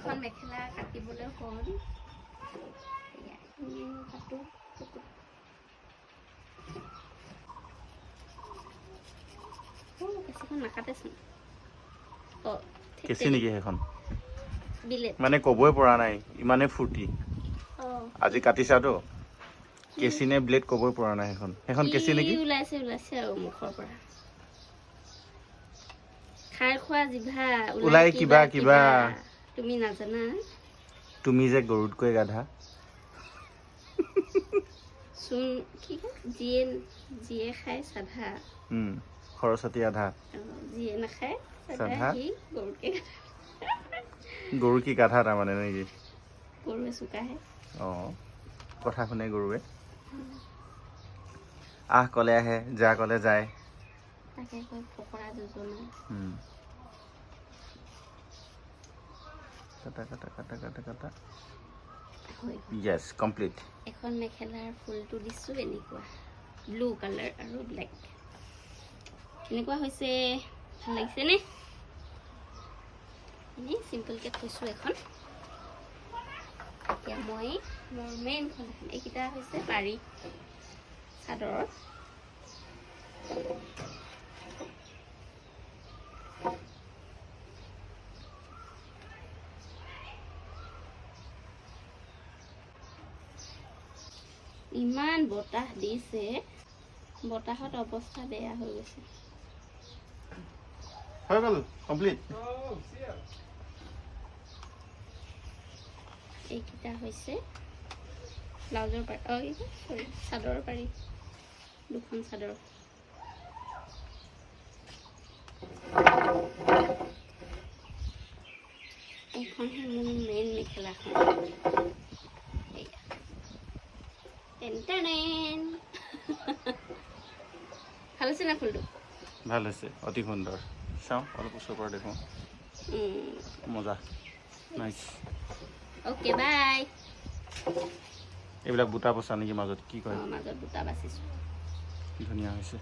এখন মেখেলা কাটিবলৈ হ'ল কাটো বেছিখন নাকাটেচোন কেঁচি নেকি সেইখন বিলেট মানে ক'বই পৰা নাই ইমানে ফূৰ্তি আজি কাটিছাতো কেঁচি নে ব্লেড ক'বই পৰা নাই সেইখন কেঁচি নেকি ওলাইছে আৰু মুখৰ পৰা খাই খোৱা জিভা ওলাই কিবা তুমি নাজানা তুমি যে গৰুতকৈ গাধা চোন কি যিয়ে খাই সাধা সৰস্বতী আধা যিয়ে নাখায় সাধা সি গৰুতকৈ গৰু কি গাধা তাৰমানে নেকি গৰুৱে চোকাহে কথা শুনে গৰুৱে আহ ক'লে আহে যা ক'লে যায় তাকে কয় ফকৰা যোজনা কাটা yes complete এখন মেখেলাৰ ফুলটো দিছোঁ এনেকুৱা ব্লু কালাৰ আৰু ব্লেক এনেকুৱা হৈছে ভাল লাগিছে নে এনেই চিম্পলকৈ থৈছোঁ এখন এতিয়া মই মোৰ মেইনখন এইকেইটা হৈছে পাৰি চাদৰৰ ইমান বতাহ দিছে বতাহত অৱস্থা বেয়া হৈ গৈছে হৈ গ'ল কমপ্লিট এইকেইটা হৈছে ব্লাউজৰ পাৰি চৰি চাদৰৰ পাৰি দুখন চাদৰ এইখনহে মোৰ মেইন মেখেলাখন ভাল হৈছে না ফুলটো ভাল হৈছে অতি সুন্দৰ চাওঁ অলপ ওচৰৰ পৰা দেখোঁ মজা নাইচ অ'কে বাই এইবিলাক বুটা পচা নেকি মাজত কি কয় মাজত বুটা বাচিছোঁ ধুনীয়া হৈছে